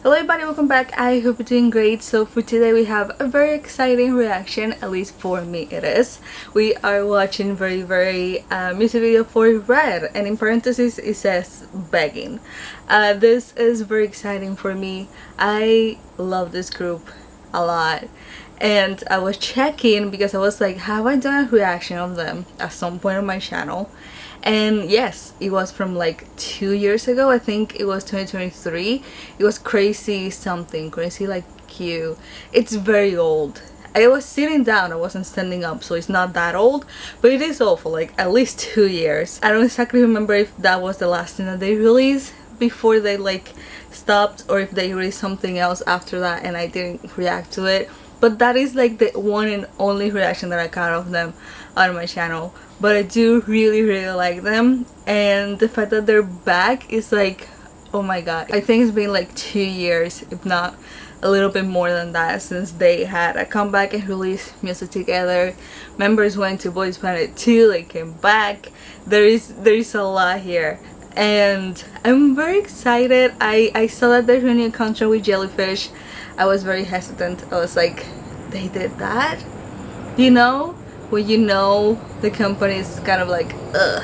Hello everybody, welcome back. I hope you're doing great. So for today we have a very exciting reaction, at least for me it is. We are watching VeriVery music video for Red, and in parentheses it says Beggin. This is very exciting for me. I love this group a lot. And I was checking because I was like, have I done a reaction of them at some point on my channel? And yes, it was from like 2 years ago. I think it was 2023. It was crazy something, crazy like Q. It's very old. I was sitting down, I wasn't standing up, so it's not that old, but it is old for like at least 2 years. I don't exactly remember if that was the last thing that they released before they like stopped, or if they released something else after that and I didn't react to it. But that is like the one and only reaction that I got of them on my channel. But I do really like them, and the fact that they're back is like, oh my god. I think it's been like 2 years, if not a little bit more than that, since they had a comeback and released music together. Members went to Boys Planet 2, they came back. There is a lot here, and I'm very excited. I saw that there's a new contract with Jellyfish. I was very hesitant. I was like, they did that? You know? When you know the company is kind of like, ugh,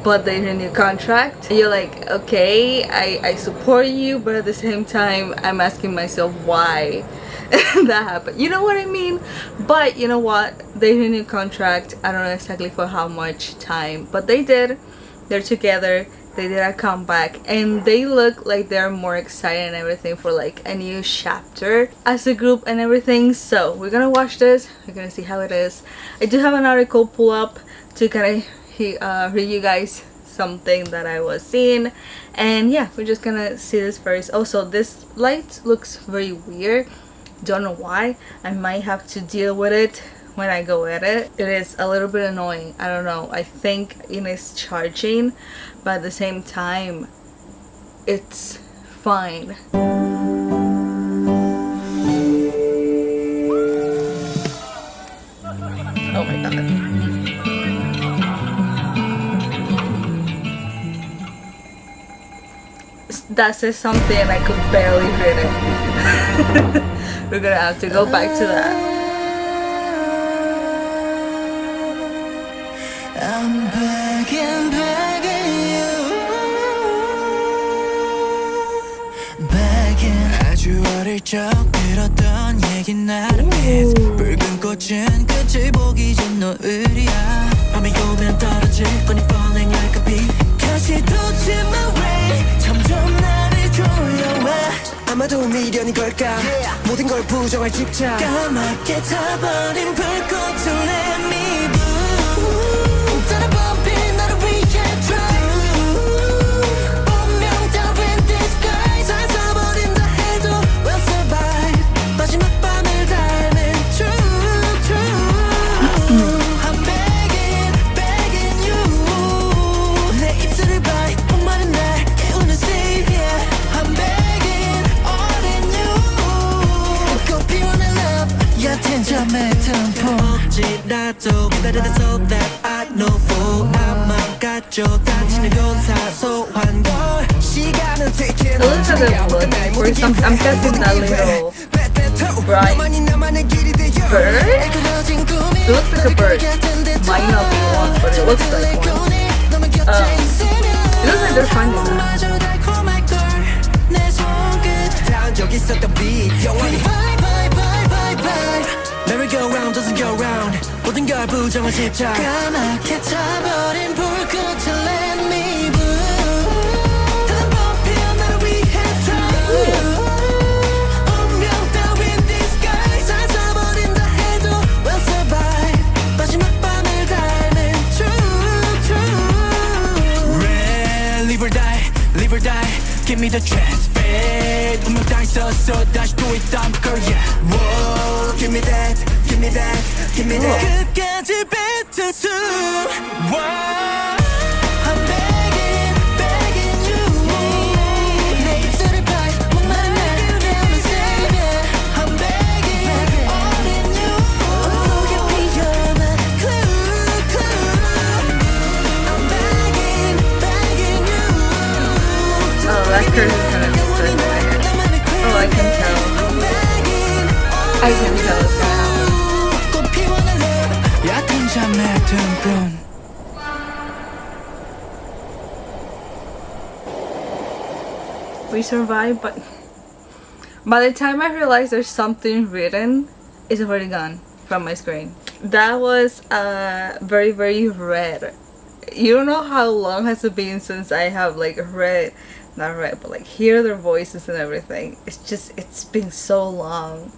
but they renew contract, you're like, okay, I support you, but at the same time I'm asking myself why that happened. You know what I mean? But you know what, they renew contract. I don't know exactly for how much time, but they did. They're together, they did a comeback, and they look like they're more excited and everything for like a new chapter as a group and everything. So we're gonna watch this, we're gonna see how it is. I do have an article pull up to kind of read you guys something that I was seeing, and yeah, we're just gonna see this first. Also, this light looks very weird, don't know why. I might have to deal with it when I go edit. It is a little bit annoying, I don't know. I think it is charging, but at the same time it's fine. Oh my god. That says something and I could barely read it. We're gonna have to go back to that. I'm begging you, begging. 아주 어릴 적 들었던 얘기 나름 is 붉은 꽃은 끝을 보기 전 노을이야. 밤이 오면 떨어질 거니 falling like a bee. 다시 도치 my way. 점점 나를 졸려와. 아마도 미련인 걸까? 모든 걸 부정할 집착. 까맣게 타버린 불꽃을 let me blue. 지나도 기다려서 that I know for 나만 갖죠 다치는 건 사소한 걸 시간은 taking It looks like a book, or some, I'm guessing that little bright bird? It looks like a bird. Might not be one, but it looks like one. It looks like they're finding that. Merry-go-round doesn't go round. 모든 걸 부정한 집착. 까맣게 타버린 불꽃을 let me blue. 다른 법이야 나를 위해 true. 운명 따윈 disguise. 사라져버린다 해도 we'll survive. 마지막 밤을 닮은 true. Red, live or die, live or die. Give me the chance, fate. 운명 다 있었어 다시 또 있단 걸 yeah. Whoa, give me that, give me that, give me that. 끝까지 뱉은 숨. I'm begging, begging you. 내 입술을 봐, 목마른 날 깨우는 savior. I'm begging, all in you. 속에 피어난 clue. I'm begging, begging you. Oh, that curse is kind of different. Oh, I can tell it's gonna happen. 꽃 피워낸 love 얕은 잠에 든 We survived, but by the time I realized there's something written, it's already gone from my screen. That was very, very red. You don't know how long has it been since I have like read, not read, but like hear their voices and everything. It's been so long.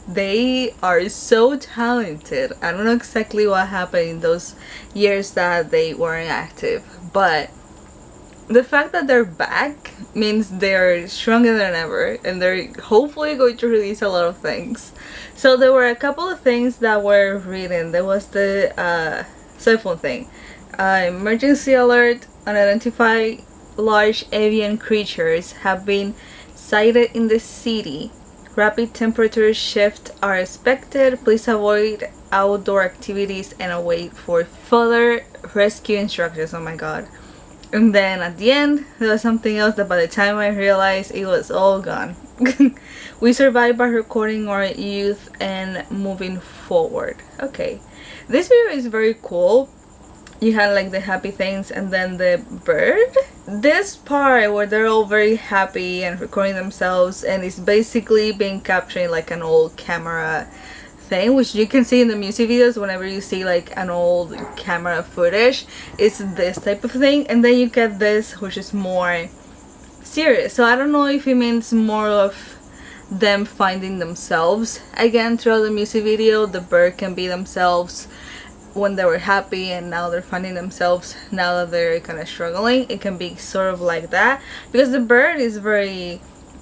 They are so talented. I don't know exactly what happened in those years that they weren't active, but the fact that they're back means they're stronger than ever, and they're hopefully going to release a lot of things. So there were a couple of things that were written. There was the cell phone thing. Emergency alert, unidentified large avian creatures have been sighted in the city. Rapid temperature shifts are expected. Please avoid outdoor activities and await for further rescue instructions. Oh my god. And then at the end, there was something else that by the time I realized, it was all gone. We survived by recording our youth and moving forward. Okay. This video is very cool. You had like the happy things and then the bird. This part where they're all very happy and recording themselves, and it's basically being captured like an old camera thing, which you can see in the music videos. Whenever you see like an old camera footage, it's this type of thing, and then you get this, which is more serious. So I don't know if it means more of them finding themselves again throughout the music video. The bird can be themselves when they were happy, and now they're finding themselves now that they're kind of struggling. It can be sort of like that, because the bird is very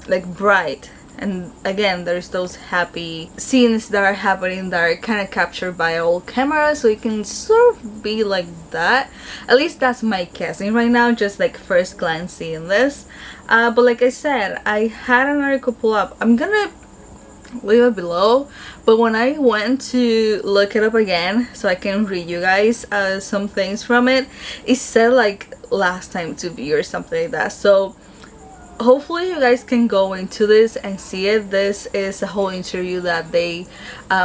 like bright, and again there's those happy scenes that are happening that are kind of captured by old camera, so it can sort of be like that. At least that's my guessing right now, just like first glance seeing this. But like I said, I had an article pull up. I'm gonna leave it below, but when I went to look it up again so I can read you guys some things from it, it said like last time to view or something like that. So hopefully you guys can go into this and see it. This is a whole interview that they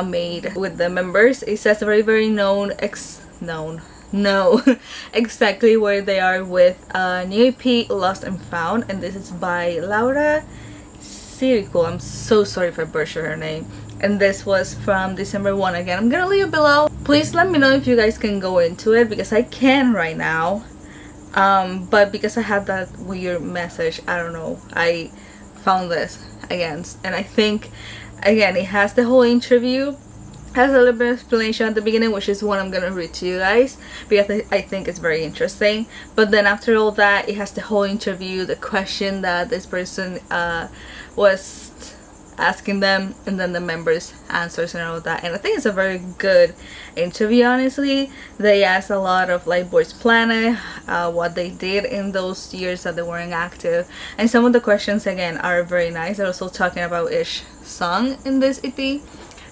made with the members. It says very, very know exactly where they are with new EP Lost and Found, and this is by Laura Cool. I'm so sorry if I butchered her name. And this was from December 1. Again, I'm gonna leave it below. Please let me know if you guys can go into it, because I can right now. But because I had that weird message, I don't know, I found this again, and I think again it has the whole interview, has a little bit of explanation at the beginning, which is what I'm gonna read to you guys because I think it's very interesting. But then after all that, it has the whole interview, the question that this person was asking them, and then the members' answers and all that. And I think it's a very good interview, honestly. They asked a lot of like Boys Planet, what they did in those years that they weren't active, and some of the questions again are very nice. They're also talking about each song in this EP.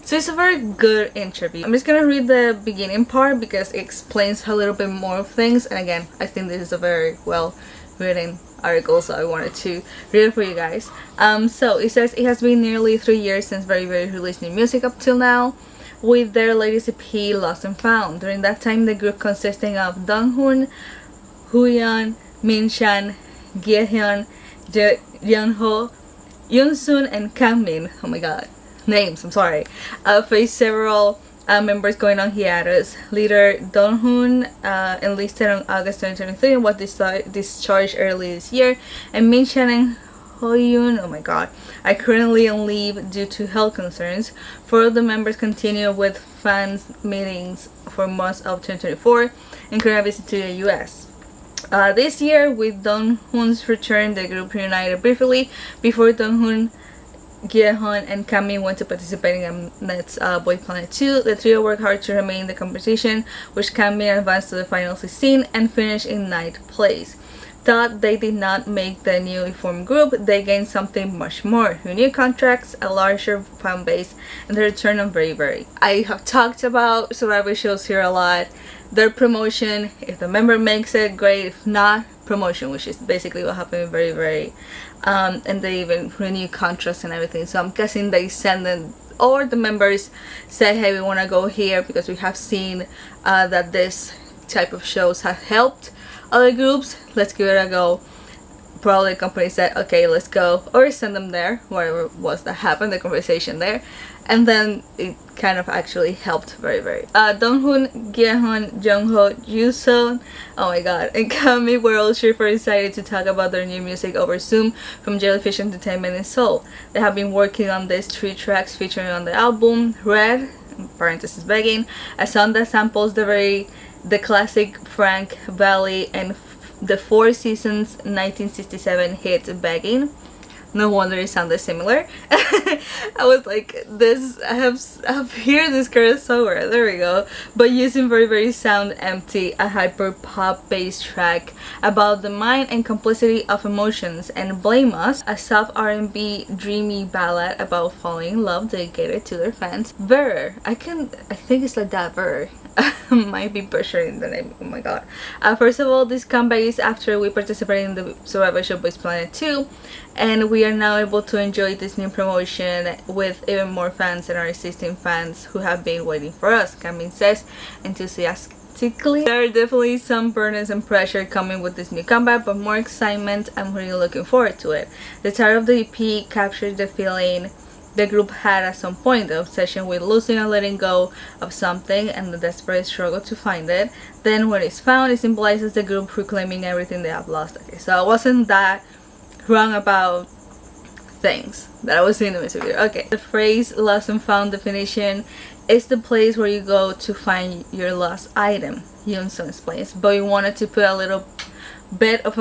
So it's a very good interview. I'm just gonna read the beginning part because it explains a little bit more of things, and again I think this is a very well written article, so I wanted to read it for you guys. So it says it has been nearly 3 years since VeriVery released new music up till now with their latest EP Lost and Found. During that time, the group consisting of Donghoon, Huyeon, Minchan, Gyehyun, Yeonho, Yoonsun, and Kangmin, oh my god, names, I'm sorry, faced several members going on hiatus. Leader Donghoon enlisted on August 2023 and was discharged early this year, and Minchan and Hoyun, oh my god, are currently on leave due to health concerns. 4 of the members continue with fans meetings for most of 2024 and current visit to the US. This year, with Donghoon's return, the group reunited briefly before Donghoon, Gyehyun, and Kangmin went to participate in Net's Boy Planet 2. The trio worked hard to remain in the competition, which Kangmin advanced to the final 16 and finished in 9th place. Thought they did not make the newly formed group, they gained something much more: renewed contracts, a larger fan base, and the return of VeriVery. I have talked about survivor shows here a lot. Their promotion, if the member makes it, great. If not, promotion, which is basically what happened in VeriVery. And they even renew contracts and everything. So I'm guessing they send them, or the members say, hey, we want to go here because we have seen that this type of shows have helped other groups. Let's give it a go. Probably the company said, okay, let's go, or send them there, whatever it was that happened, the conversation there, and then it kind of actually helped VeriVery. Donghoon, Gyehoon, Jungho, Yuseon, oh my god, and Kami were all super excited to talk about their new music over Zoom from Jellyfish Entertainment in Seoul. They have been working on these 3 tracks featuring on the album Red, in parentheses Beggin, a song that samples the classic Frank Valley and the Four Seasons 1967 hit Beggin. No wonder it sounded similar. I was like, I've heard this girl somewhere. There we go. But using VeriVery Sound Empty, a hyper pop based track about the mind and complicity of emotions, and Blame Us, a soft R&B dreamy ballad about falling in love dedicated to their fans. I think it's like that, Ver. Might be butchering the name, oh my god. First of all, this comeback is after we participated in the Survivor Show Boys Planet 2, and we are now able to enjoy this new promotion with even more fans and our existing fans who have been waiting for us, Kamin says enthusiastically. There are definitely some burdens and pressure coming with this new comeback, but more excitement. I'm really looking forward to it. The title of the EP captures the feeling the group had at some point, the obsession with losing and letting go of something and the desperate struggle to find it. Then when it's found, it symbolizes the group reclaiming everything they have lost. Okay, so I wasn't that wrong about things that I was seeing in the music video. Okay, the phrase lost and found definition is the place where you go to find your lost item, Yoonsun explains, but we wanted to put a little bit of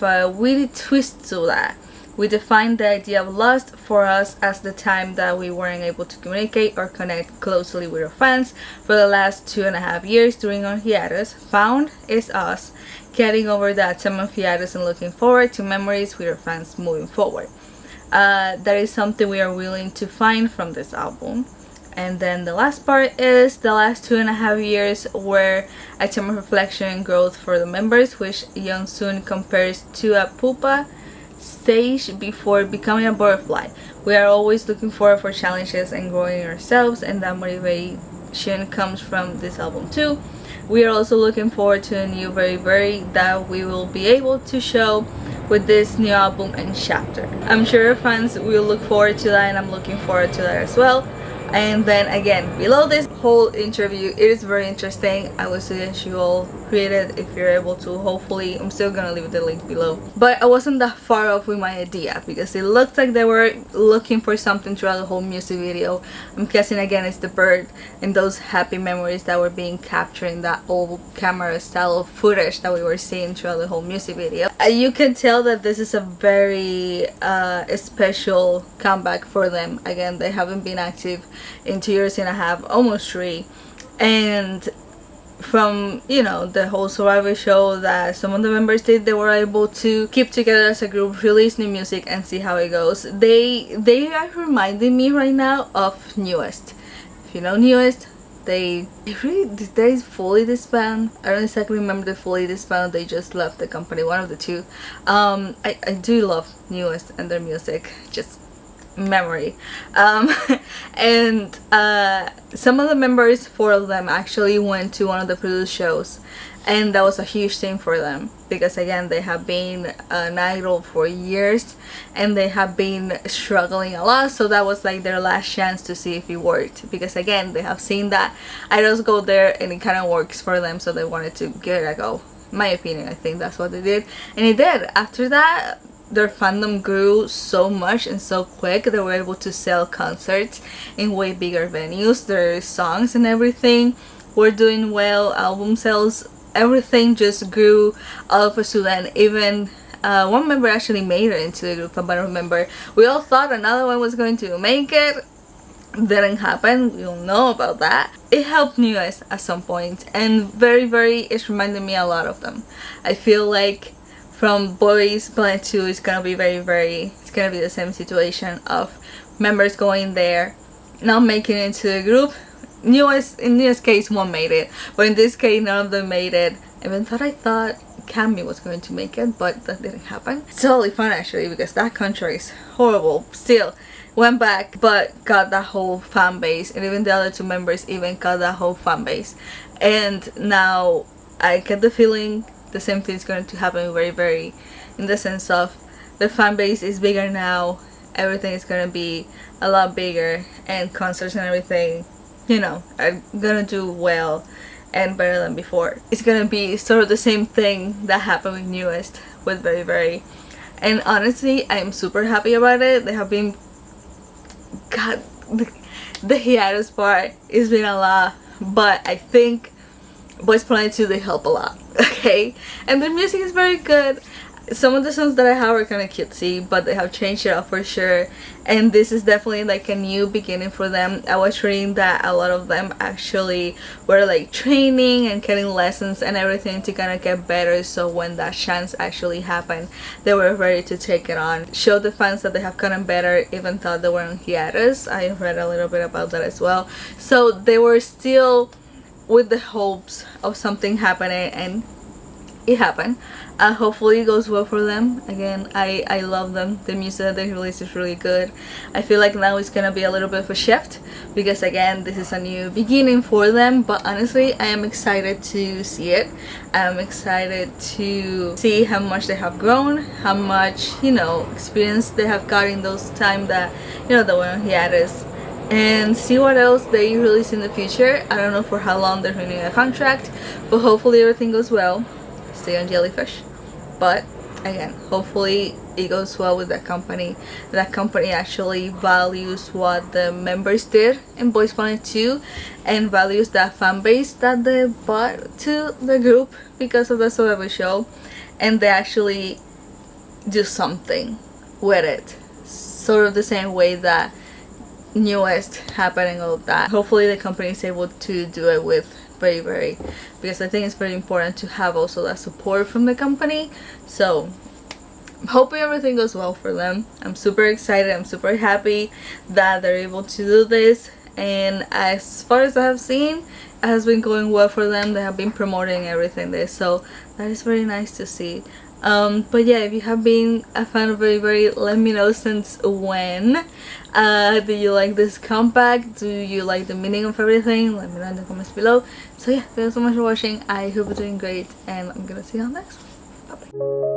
a witty twist to that. We defined the idea of lost for us as the time that we weren't able to communicate or connect closely with our fans for the last 2.5 years during our hiatus. Found is us getting over that time of hiatus and looking forward to memories with our fans moving forward. That is something we are willing to find from this album. And then the last part is the last 2.5 years were a time of reflection and growth for the members, which Youngsoon compares to a pupa stage before becoming a butterfly. We are always looking forward for challenges and growing ourselves, and that motivation comes from this album too. We are also looking forward to a new VeriVery that we will be able to show with this new album and chapter. I'm sure fans will look forward to that, and I'm looking forward to that as well. And then again, below this whole interview, it is very interesting. I would suggest you all read it if you're able to. Hopefully, I'm still gonna leave the link below. But I wasn't that far off with my idea because it looked like they were looking for something throughout the whole music video. I'm guessing again it's the bird and those happy memories that were being captured in that old camera style footage that we were seeing throughout the whole music video. You can tell that this is a very special comeback for them. Again, they haven't been active in 2.5 years, almost 3, and from, you know, the whole Survivor show that some of the members did, they were able to keep together as a group, release new music, and see how it goes. They are reminding me right now of Newest. If you know Newest, they fully disband. I don't exactly remember the fully disband. They just left the company, one of the two. I do love Newest and their music, just memory. And some of the members, 4 of them, actually went to one of the produced shows, and that was a huge thing for them because again they have been an idol for years and they have been struggling a lot, so that was like their last chance to see if it worked, because again they have seen that idols go there and it kind of works for them, so they wanted to give it a go. In my opinion, I think that's what they did, and it did. After that, their fandom grew so much and so quick. They were able to sell concerts in way bigger venues. Their songs and everything were doing well. Album sales, everything just grew all of a sudden. Even one member actually made it into the group, but I remember we all thought another one was going to make it. Didn't happen. We all know about that. It helped Newest at some point, and VeriVery is reminding me a lot of them. I feel like from Boys Planet 2, it's gonna be it's gonna be the same situation of members going there, not making it into the group. In Newest case, one made it, but in this case, none of them made it. Even though I thought Cammy was going to make it, but that didn't happen. It's totally fun actually, because that country is horrible. Still went back, but got that whole fan base, and even the other two members even got that whole fan base. And now I get the feeling the same thing is going to happen very, in the sense of the fan base is bigger now, everything is going to be a lot bigger, and concerts and everything, you know, are gonna do well and better than before. It's gonna be sort of the same thing that happened with Newest with VeriVery, and honestly I'm super happy about it. They have been, god, the hiatus part has been a lot, but I think Boys Planet 2, they help a lot. Okay, and the music is very good. Some of the songs that I have are kind of cutesy, but they have changed it up for sure, and this is definitely like a new beginning for them. I was reading that a lot of them actually were like training and getting lessons and everything to kind of get better, so when that chance actually happened, they were ready to take it on, show the fans that they have gotten better even though they were on hiatus. I read a little bit about that as well, so they were still with the hopes of something happening, and it happened. Hopefully it goes well for them. Again, I love them. The music that they release is really good. I feel like now it's gonna be a little bit of a shift, because again, this is a new beginning for them, but honestly I am excited to see it. I'm excited to see how much they have grown, how much, you know, experience they have got in those time that, you know, they were on hiatus, and see what else they release in the future. I don't know for how long they're renewing a contract, but hopefully everything goes well. Stay on Jellyfish. But again, hopefully it goes well with that company. That company actually values what the members did in Boys Planet 2, and values that fan base that they brought to the group because of the Survivor show, and they actually do something with it, sort of the same way that Newest happened and all of that. Hopefully the company is able to do it with VeriVery, because I think it's very important to have also that support from the company. So I'm hoping everything goes well for them. I'm super excited, I'm super happy that they're able to do this, and as far as I have seen, it has been going well for them. They have been promoting everything there, so that is very nice to see. But yeah, if you have been a fan of VeriVery, let me know since when. Do you like this comeback? Do you like the meaning of everything? Let me know in the comments below. So yeah, thank you so much for watching. I hope you're doing great, and I'm gonna see you on the next one. Bye bye.